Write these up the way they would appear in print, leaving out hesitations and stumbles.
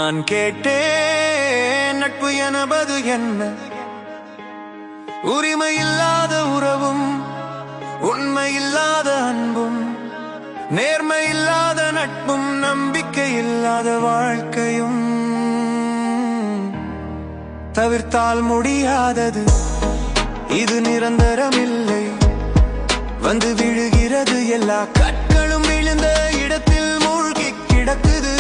நான் கேட்டேன் நட்பு எனபது என்ன? உரிமை இல்லாத உறவும், உண்மை இல்லாத அன்பும், நேர்மை இல்லாத நட்பும், நம்பிக்கை இல்லாத வாழ்க்கையும் தவிர்த்தால் முடியாதது. இது நிரந்தரமில்லை, வந்து விழுகிறது. எல்லா கற்களும் விழுந்த இடத்தில் மூழ்கி கிடக்குது.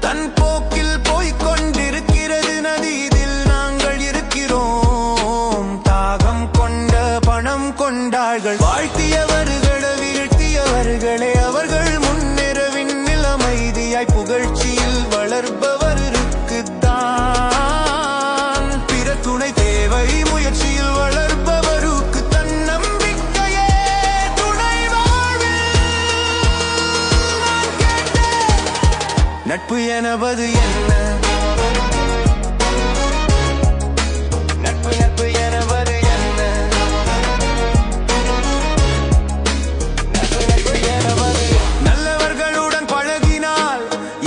தன் போக்கில் போய்கொண்டிருக்கிறது நதி, இதில் நாங்கள் இருக்கிறோம். தாகம் கொண்ட பணம் கொண்டார்கள், வாழ்த்தியவர்களை வீழ்த்தியவர்களே அவர்கள். முன்னேற விண்ணில் அமைதியாய் புகழ்ச்சியில் வளர்பவருக்குத்தான் பிற துணை தேவை. முயற்சியில் வளர்பவருக்கு தன்னம்பிக்கையே துணை. நட்பு எனபது என்ன? நட்பு நட்பு எனபது என்ன? நட்பு நட்பு எனபது. நல்லவர்களுடன் பழகினால்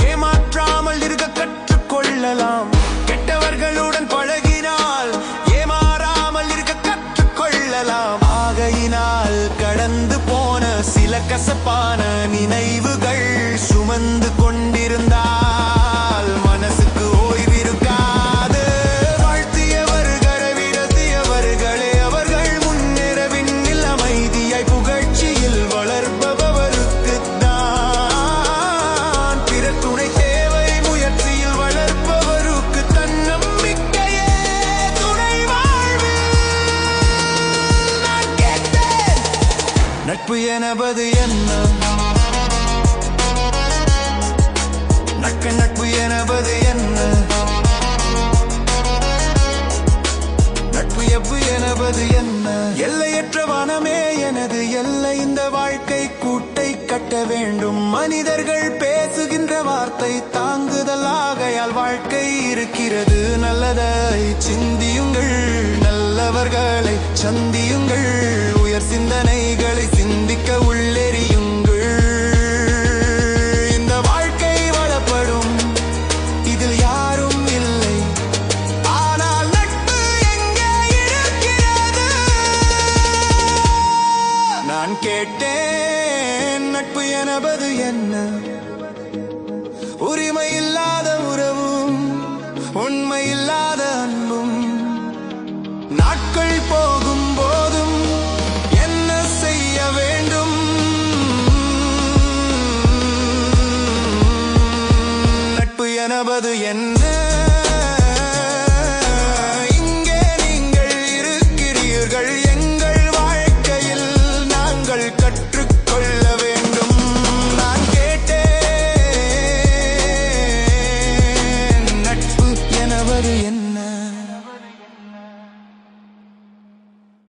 ஏமாற்றாமல் இருக்க கற்றுக்கொள்ளலாம். கெட்டவர்களுடன் பழகினால் ஏமாறாமல் இருக்க கற்றுக்கொள்ளலாம். ஆகையினால் கடந்து போன சில கசப்பான நினைவுகள் சுமந்து கொண்டிருந்தால் மனசுக்கு ஓய்விருக்காது. வாழ்த்தியவர்களை வீழ்த்தியவர்களே அவர்கள். முன்னேற விண்ணில் அமைதியாய் புகழ்ச்சியில் வளர்பவருக்குத்தான் பிற துணை தேவை. முயற்சியில் வளர்ப்பவருக்கு தன்னம்பிக்கையே துணை. வாழ்வில் நான் கேட்டேன் நட்பு எனபது என்ன? நட்பு எனபது என்ன? நட்பு எனபது என்ன? எல்லையற்ற வனமே எனது எல்லை. இந்த வாழ்க்கை கூட்டை கட்ட வேண்டும். மனிதர்கள் பேசுகின்ற வார்த்தை தாங்குதல். ஆகையால் வாழ்க்கை இருக்கிறது. நல்லதை சிந்தியுங்கள், நல்லவர்களை சந்தியுங்கள். உயர் சிந்தனைகளை சிந்திக்க உள்ளெறியுங்கள். நான் கேட்டேன் நட்பு எனபது என்ன? உரிமை இல்லாத உறவும், உண்மை இல்லாத அன்பும், நாட்கள் போகும் போதும் என்ன செய்ய வேண்டும்? நட்பு எனபது என்ன?